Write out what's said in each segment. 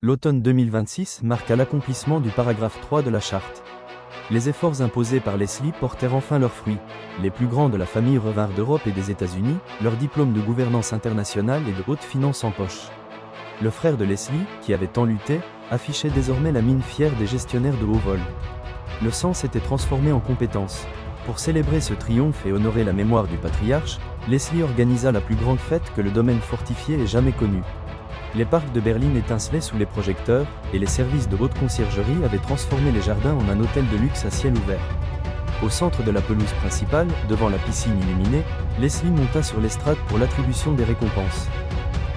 L'automne 2026 marqua l'accomplissement du paragraphe 3 de la charte. Les efforts imposés par Leslie portèrent enfin leurs fruits. Les plus grands de la famille revinrent d'Europe et des États-Unis, leur diplôme de gouvernance internationale et de haute finance en poche. Le frère de Leslie, qui avait tant lutté, affichait désormais la mine fière des gestionnaires de haut vol. Le sang s'était transformé en compétence. Pour célébrer ce triomphe et honorer la mémoire du patriarche, Leslie organisa la plus grande fête que le domaine fortifié ait jamais connue. Les parcs de Berlin étincelaient sous les projecteurs, et les services de haute conciergerie avaient transformé les jardins en un hôtel de luxe à ciel ouvert. Au centre de la pelouse principale, devant la piscine illuminée, Leslie monta sur l'estrade pour l'attribution des récompenses.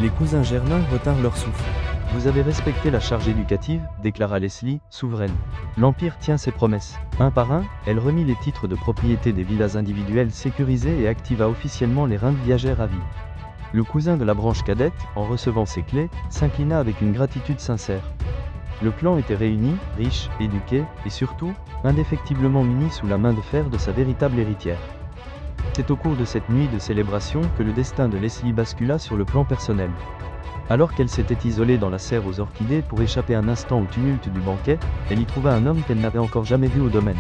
Les cousins Germain retinrent leur souffle. « Vous avez respecté la charge éducative », déclara Leslie, souveraine. « L'Empire tient ses promesses. » Un par un, elle remit les titres de propriété des villas individuelles sécurisées et activa officiellement les reins de viagères à vie. Le cousin de la branche cadette, en recevant ses clés, s'inclina avec une gratitude sincère. Le clan était réuni, riche, éduqué, et surtout, indéfectiblement uni sous la main de fer de sa véritable héritière. C'est au cours de cette nuit de célébration que le destin de Leslie bascula sur le plan personnel. Alors qu'elle s'était isolée dans la serre aux orchidées pour échapper un instant au tumulte du banquet, elle y trouva un homme qu'elle n'avait encore jamais vu au domaine.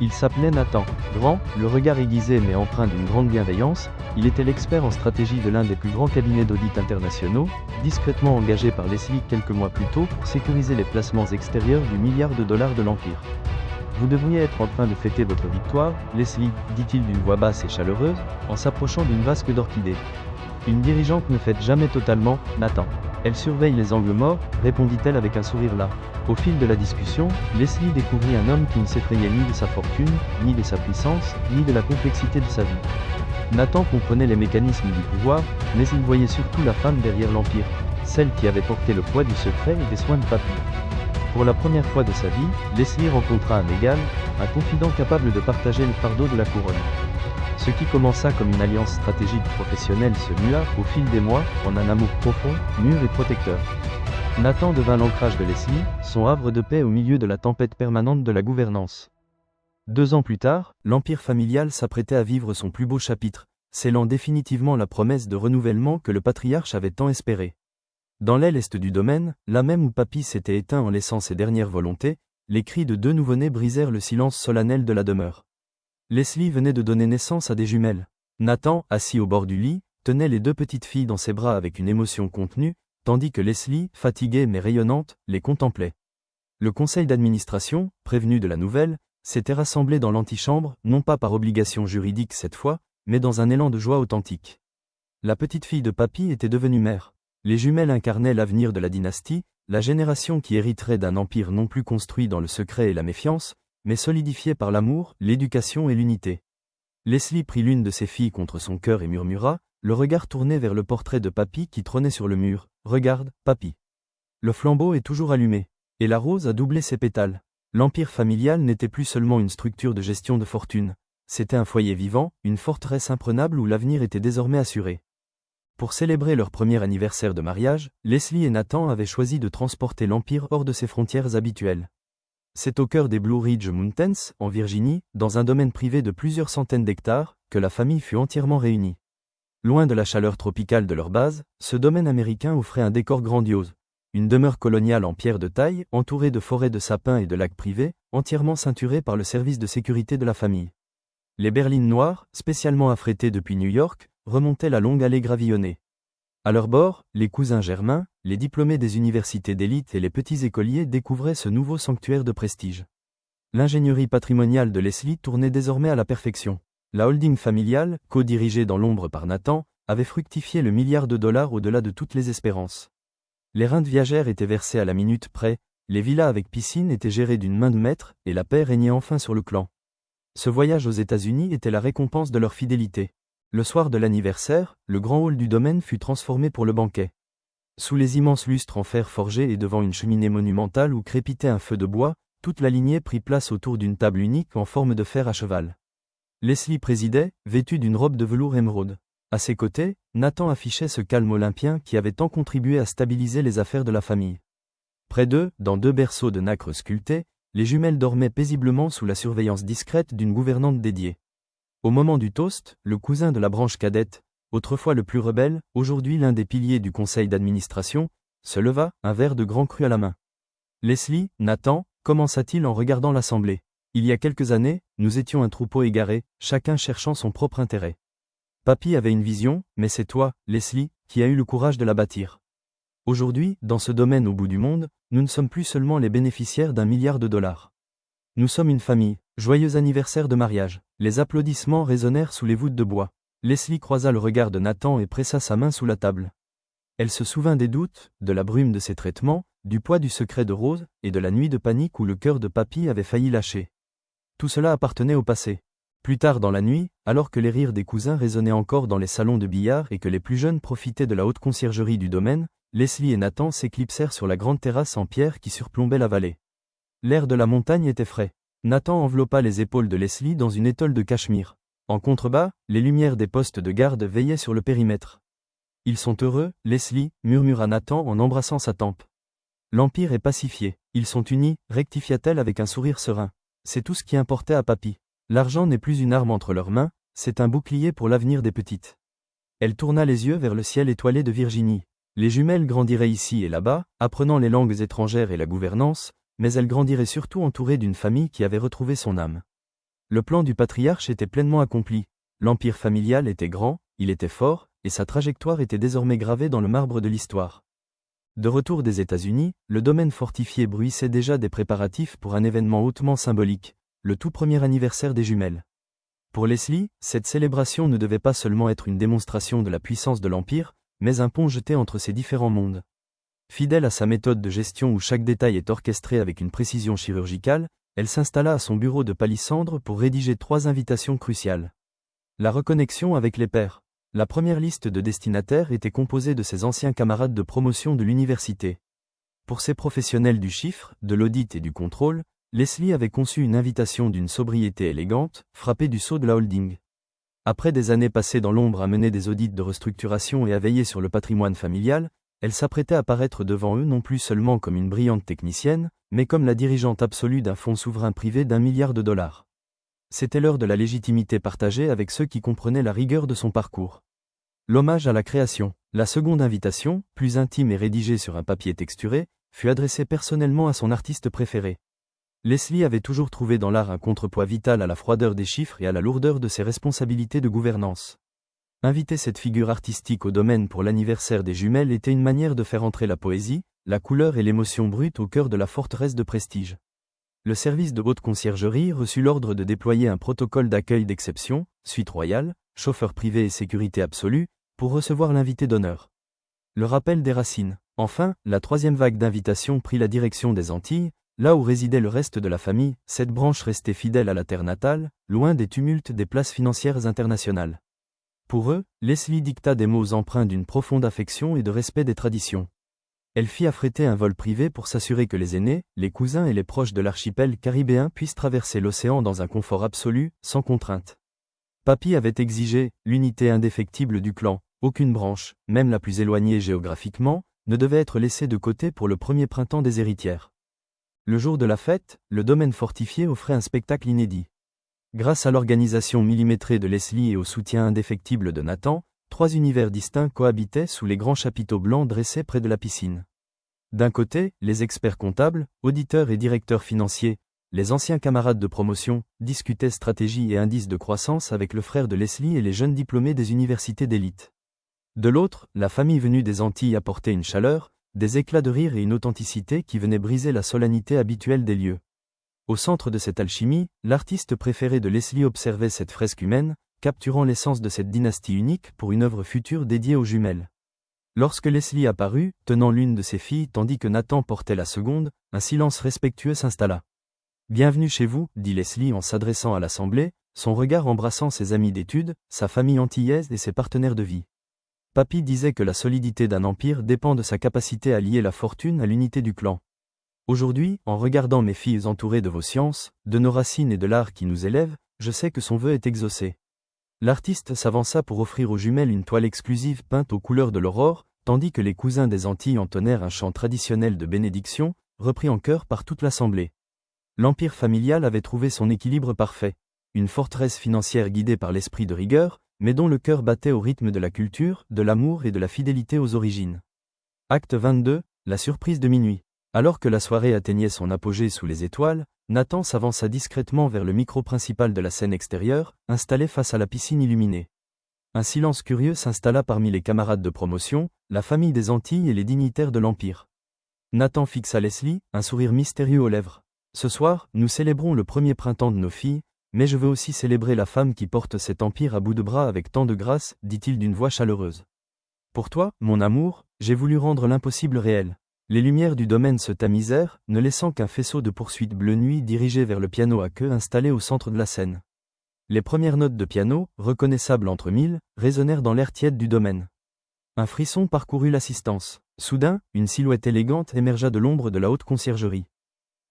Il s'appelait Nathan. Grand, le regard aiguisé mais empreint d'une grande bienveillance, il était l'expert en stratégie de l'un des plus grands cabinets d'audit internationaux, discrètement engagé par Leslie quelques mois plus tôt pour sécuriser les placements extérieurs du milliard de dollars de l'Empire. « Vous devriez être en train de fêter votre victoire, Leslie, dit-il d'une voix basse et chaleureuse, en s'approchant d'une vasque d'orchidées. Une dirigeante ne fête jamais totalement, Nathan. Elle surveille les angles morts, répondit-elle avec un sourire las. Au fil de la discussion, Leslie découvrit un homme qui ne s'effrayait ni de sa fortune, ni de sa puissance, ni de la complexité de sa vie. Nathan comprenait les mécanismes du pouvoir, mais il voyait surtout la femme derrière l'Empire, celle qui avait porté le poids du secret et des soins de papy. Pour la première fois de sa vie, Leslie rencontra un égal, un confident capable de partager le fardeau de la couronne. Ce qui commença comme une alliance stratégique professionnelle se mua, au fil des mois, en un amour profond, mûr et protecteur. Nathan devint l'ancrage de Leslie, son havre de paix au milieu de la tempête permanente de la gouvernance. 2 ans plus tard, l'empire familial s'apprêtait à vivre son plus beau chapitre, scellant définitivement la promesse de renouvellement que le patriarche avait tant espéré. Dans l'aile est du domaine, là même où papy s'était éteint en laissant ses dernières volontés, les cris de 2 nouveau-nés brisèrent le silence solennel de la demeure. Leslie venait de donner naissance à des jumelles. Nathan, assis au bord du lit, tenait les 2 petites filles dans ses bras avec une émotion contenue, tandis que Leslie, fatiguée mais rayonnante, les contemplait. Le conseil d'administration, prévenu de la nouvelle, s'était rassemblé dans l'antichambre, non pas par obligation juridique cette fois, mais dans un élan de joie authentique. La petite fille de papy était devenue mère. Les jumelles incarnaient l'avenir de la dynastie, la génération qui hériterait d'un empire non plus construit dans le secret et la méfiance, mais solidifié par l'amour, l'éducation et l'unité. Leslie prit l'une de ses filles contre son cœur et murmura, le regard tourné vers le portrait de papy qui trônait sur le mur. « Regarde, papy. Le flambeau est toujours allumé. Et la rose a doublé ses pétales. » L'empire familial n'était plus seulement une structure de gestion de fortune. C'était un foyer vivant, une forteresse imprenable où l'avenir était désormais assuré. Pour célébrer leur premier anniversaire de mariage, Leslie et Nathan avaient choisi de transporter l'empire hors de ses frontières habituelles. C'est au cœur des Blue Ridge Mountains, en Virginie, dans un domaine privé de plusieurs centaines d'hectares, que la famille fut entièrement réunie. Loin de la chaleur tropicale de leur base, ce domaine américain offrait un décor grandiose. Une demeure coloniale en pierre de taille, entourée de forêts de sapins et de lacs privés, entièrement ceinturée par le service de sécurité de la famille. Les berlines noires, spécialement affrétées depuis New York, remontaient la longue allée gravillonnée. À leur bord, les cousins Germain, les diplômés des universités d'élite et les petits écoliers découvraient ce nouveau sanctuaire de prestige. L'ingénierie patrimoniale de Leslie tournait désormais à la perfection. La holding familiale, co-dirigée dans l'ombre par Nathan, avait fructifié le milliard de dollars au-delà de toutes les espérances. Les reins de viagères étaient versés à la minute près, les villas avec piscine étaient gérées d'une main de maître, et la paix régnait enfin sur le clan. Ce voyage aux États-Unis était la récompense de leur fidélité. Le soir de l'anniversaire, le grand hall du domaine fut transformé pour le banquet. Sous les immenses lustres en fer forgé et devant une cheminée monumentale où crépitait un feu de bois, toute la lignée prit place autour d'une table unique en forme de fer à cheval. Leslie présidait, vêtue d'une robe de velours émeraude. À ses côtés, Nathan affichait ce calme olympien qui avait tant contribué à stabiliser les affaires de la famille. Près d'eux, dans 2 berceaux de nacre sculptés, les jumelles dormaient paisiblement sous la surveillance discrète d'une gouvernante dédiée. Au moment du toast, le cousin de la branche cadette, autrefois le plus rebelle, aujourd'hui l'un des piliers du conseil d'administration, se leva, un verre de grand cru à la main. Leslie, Nathan, commença-t-il en regardant l'assemblée. Il y a quelques années, nous étions un troupeau égaré, chacun cherchant son propre intérêt. Papy avait une vision, mais c'est toi, Leslie, qui as eu le courage de la bâtir. Aujourd'hui, dans ce domaine au bout du monde, nous ne sommes plus seulement les bénéficiaires d'1 milliard de dollars. Nous sommes une famille. Joyeux anniversaire de mariage. Les applaudissements résonnèrent sous les voûtes de bois. Leslie croisa le regard de Nathan et pressa sa main sous la table. Elle se souvint des doutes, de la brume de ses traitements, du poids du secret de Rose, et de la nuit de panique où le cœur de Papy avait failli lâcher. Tout cela appartenait au passé. Plus tard dans la nuit, alors que les rires des cousins résonnaient encore dans les salons de billard et que les plus jeunes profitaient de la haute conciergerie du domaine, Leslie et Nathan s'éclipsèrent sur la grande terrasse en pierre qui surplombait la vallée. L'air de la montagne était frais. Nathan enveloppa les épaules de Leslie dans une étole de cachemire. En contrebas, les lumières des postes de garde veillaient sur le périmètre. « Ils sont heureux, Leslie, » murmura Nathan en embrassant sa tempe. « L'Empire est pacifié. Ils sont unis, » rectifia-t-elle avec un sourire serein. C'est tout ce qui importait à Papy. L'argent n'est plus une arme entre leurs mains, c'est un bouclier pour l'avenir des petites. Elle tourna les yeux vers le ciel étoilé de Virginie. Les jumelles grandiraient ici et là-bas, apprenant les langues étrangères et la gouvernance, mais elles grandiraient surtout entourées d'une famille qui avait retrouvé son âme. Le plan du patriarche était pleinement accompli. L'empire familial était grand, il était fort, et sa trajectoire était désormais gravée dans le marbre de l'histoire. De retour des États-Unis, le domaine fortifié bruissait déjà des préparatifs pour un événement hautement symbolique, le tout premier anniversaire des jumelles. Pour Leslie, cette célébration ne devait pas seulement être une démonstration de la puissance de l'Empire, mais un pont jeté entre ces différents mondes. Fidèle à sa méthode de gestion où chaque détail est orchestré avec une précision chirurgicale, elle s'installa à son bureau de palissandre pour rédiger 3 invitations cruciales. La reconnexion avec les pairs. La première liste de destinataires était composée de ses anciens camarades de promotion de l'université. Pour ces professionnels du chiffre, de l'audit et du contrôle, Leslie avait conçu une invitation d'une sobriété élégante, frappée du sceau de la holding. Après des années passées dans l'ombre à mener des audits de restructuration et à veiller sur le patrimoine familial, elle s'apprêtait à paraître devant eux non plus seulement comme une brillante technicienne, mais comme la dirigeante absolue d'un fonds souverain privé d'1 milliard de dollars. C'était l'heure de la légitimité partagée avec ceux qui comprenaient la rigueur de son parcours. L'hommage à la création. La seconde invitation, plus intime et rédigée sur un papier texturé, fut adressée personnellement à son artiste préféré. Leslie avait toujours trouvé dans l'art un contrepoids vital à la froideur des chiffres et à la lourdeur de ses responsabilités de gouvernance. Inviter cette figure artistique au domaine pour l'anniversaire des jumelles était une manière de faire entrer la poésie, la couleur et l'émotion brute au cœur de la forteresse de prestige. Le service de haute conciergerie reçut l'ordre de déployer un protocole d'accueil d'exception, suite royale, chauffeur privé et sécurité absolue, pour recevoir l'invité d'honneur. Le rappel des racines. Enfin, la 3e vague d'invitations prit la direction des Antilles, là où résidait le reste de la famille, cette branche restée fidèle à la terre natale, loin des tumultes des places financières internationales. Pour eux, Leslie dicta des mots empreints d'une profonde affection et de respect des traditions. Elle fit affréter un vol privé pour s'assurer que les aînés, les cousins et les proches de l'archipel caribéen puissent traverser l'océan dans un confort absolu, sans contrainte. Papy avait exigé l'unité indéfectible du clan. Aucune branche, même la plus éloignée géographiquement, ne devait être laissée de côté pour le premier printemps des héritières. Le jour de la fête, le domaine fortifié offrait un spectacle inédit. Grâce à l'organisation millimétrée de Leslie et au soutien indéfectible de Nathan, 3 univers distincts cohabitaient sous les grands chapiteaux blancs dressés près de la piscine. D'un côté, les experts comptables, auditeurs et directeurs financiers, les anciens camarades de promotion, discutaient stratégie et indices de croissance avec le frère de Leslie et les jeunes diplômés des universités d'élite. De l'autre, la famille venue des Antilles apportait une chaleur, des éclats de rire et une authenticité qui venaient briser la solennité habituelle des lieux. Au centre de cette alchimie, l'artiste préféré de Leslie observait cette fresque humaine, capturant l'essence de cette dynastie unique pour une œuvre future dédiée aux jumelles. Lorsque Leslie apparut, tenant l'une de ses filles tandis que Nathan portait la seconde, un silence respectueux s'installa. « Bienvenue chez vous, » dit Leslie en s'adressant à l'assemblée, son regard embrassant ses amis d'études, sa famille antillaise et ses partenaires de vie. Papy disait que la solidité d'un empire dépend de sa capacité à lier la fortune à l'unité du clan. Aujourd'hui, en regardant mes filles entourées de vos sciences, de nos racines et de l'art qui nous élève, je sais que son vœu est exaucé. L'artiste s'avança pour offrir aux jumelles une toile exclusive peinte aux couleurs de l'aurore, tandis que les cousins des Antilles entonnèrent un chant traditionnel de bénédiction, repris en chœur par toute l'assemblée. L'empire familial avait trouvé son équilibre parfait. Une forteresse financière guidée par l'esprit de rigueur, mais dont le cœur battait au rythme de la culture, de l'amour et de la fidélité aux origines. Acte 22, La surprise de minuit. Alors que la soirée atteignait son apogée sous les étoiles, Nathan s'avança discrètement vers le micro principal de la scène extérieure, installé face à la piscine illuminée. Un silence curieux s'installa parmi les camarades de promotion, la famille des Antilles et les dignitaires de l'Empire. Nathan fixa Leslie, un sourire mystérieux aux lèvres. « Ce soir, nous célébrons le premier printemps de nos filles, mais je veux aussi célébrer la femme qui porte cet empire à bout de bras avec tant de grâce, dit-il d'une voix chaleureuse. Pour toi, mon amour, j'ai voulu rendre l'impossible réel. » Les lumières du domaine se tamisèrent, ne laissant qu'un faisceau de poursuite bleu nuit dirigé vers le piano à queue installé au centre de la scène. Les premières notes de piano, reconnaissables entre mille, résonnèrent dans l'air tiède du domaine. Un frisson parcourut l'assistance. Soudain, une silhouette élégante émergea de l'ombre de la haute conciergerie.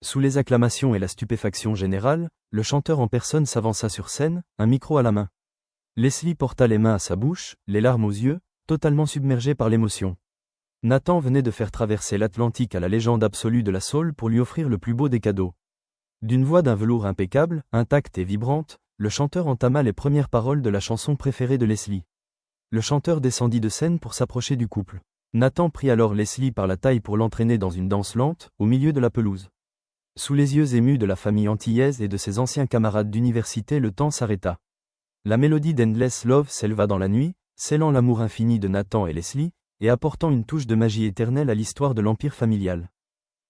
Sous les acclamations et la stupéfaction générale, le chanteur en personne s'avança sur scène, un micro à la main. Leslie porta les mains à sa bouche, les larmes aux yeux, totalement submergé par l'émotion. Nathan venait de faire traverser l'Atlantique à la légende absolue de la soul pour lui offrir le plus beau des cadeaux. D'une voix d'un velours impeccable, intacte et vibrante, le chanteur entama les premières paroles de la chanson préférée de Leslie. Le chanteur descendit de scène pour s'approcher du couple. Nathan prit alors Leslie par la taille pour l'entraîner dans une danse lente, au milieu de la pelouse. Sous les yeux émus de la famille antillaise et de ses anciens camarades d'université, le temps s'arrêta. La mélodie d'Endless Love s'éleva dans la nuit, scellant l'amour infini de Nathan et Leslie, et apportant une touche de magie éternelle à l'histoire de l'empire familial.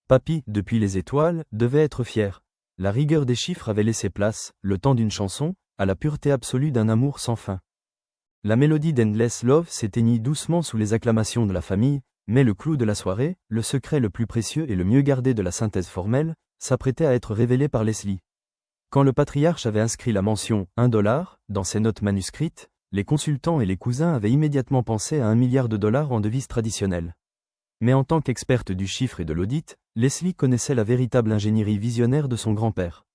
Papy, depuis les étoiles, devait être fier. La rigueur des chiffres avait laissé place, le temps d'une chanson, à la pureté absolue d'un amour sans fin. La mélodie d'Endless Love s'éteignit doucement sous les acclamations de la famille, mais le clou de la soirée, le secret le plus précieux et le mieux gardé de la synthèse formelle, s'apprêtait à être révélé par Leslie. Quand le patriarche avait inscrit la mention « $1 » dans ses notes manuscrites, les consultants et les cousins avaient immédiatement pensé à $1 milliard en devises traditionnelles. Mais en tant qu'experte du chiffre et de l'audit, Leslie connaissait la véritable ingénierie visionnaire de son grand-père.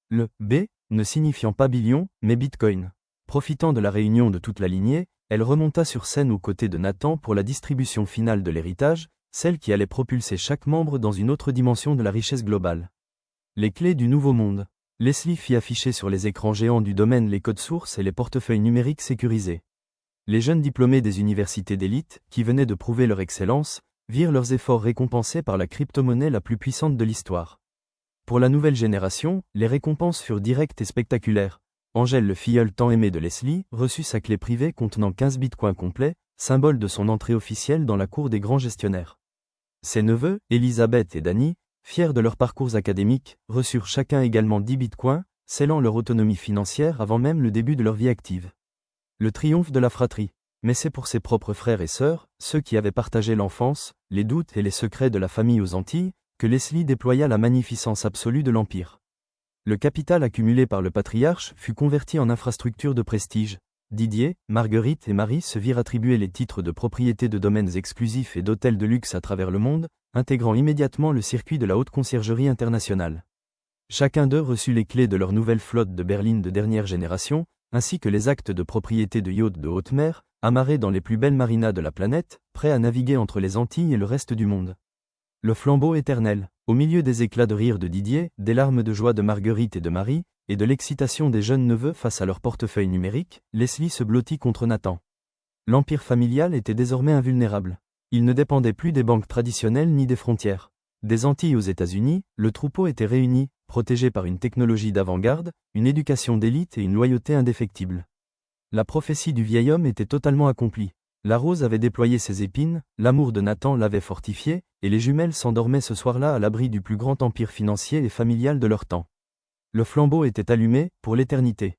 Le « B » ne signifiant pas billion, mais bitcoin. Profitant de la réunion de toute la lignée, elle remonta sur scène aux côtés de Nathan pour la distribution finale de l'héritage, celle qui allait propulser chaque membre dans une autre dimension de la richesse globale. Les clés du nouveau monde. Leslie fit afficher sur les écrans géants du domaine les codes sources et les portefeuilles numériques sécurisés. Les jeunes diplômés des universités d'élite, qui venaient de prouver leur excellence, virent leurs efforts récompensés par la crypto-monnaie la plus puissante de l'histoire. Pour la nouvelle génération, les récompenses furent directes et spectaculaires. Angèle, le filleul tant aimé de Leslie, reçut sa clé privée contenant 15 bitcoins complets, symbole de son entrée officielle dans la cour des grands gestionnaires. Ses neveux, Elisabeth et Danny, fiers de leurs parcours académiques, reçurent chacun également 10 bitcoins, scellant leur autonomie financière avant même le début de leur vie active. Le triomphe de la fratrie. Mais c'est pour ses propres frères et sœurs, ceux qui avaient partagé l'enfance, les doutes et les secrets de la famille aux Antilles, que Leslie déploya la magnificence absolue de l'Empire. Le capital accumulé par le patriarche fut converti en infrastructure de prestige. Didier, Marguerite et Marie se virent attribuer les titres de propriété de domaines exclusifs et d'hôtels de luxe à travers le monde, intégrant immédiatement le circuit de la haute conciergerie internationale. Chacun d'eux reçut les clés de leur nouvelle flotte de berlines de dernière génération, ainsi que les actes de propriété de yachts de haute mer, amarrés dans les plus belles marinas de la planète, prêts à naviguer entre les Antilles et le reste du monde. Le flambeau éternel. Au milieu des éclats de rire de Didier, des larmes de joie de Marguerite et de Marie, et de l'excitation des jeunes neveux face à leur portefeuille numérique, Leslie se blottit contre Nathan. L'empire familial était désormais invulnérable. Il ne dépendait plus des banques traditionnelles ni des frontières. Des Antilles aux États-Unis, le troupeau était réuni, protégé par une technologie d'avant-garde, une éducation d'élite et une loyauté indéfectible. La prophétie du vieil homme était totalement accomplie. La rose avait déployé ses épines, l'amour de Nathan l'avait fortifié, et les jumelles s'endormaient ce soir-là à l'abri du plus grand empire financier et familial de leur temps. Le flambeau était allumé, pour l'éternité.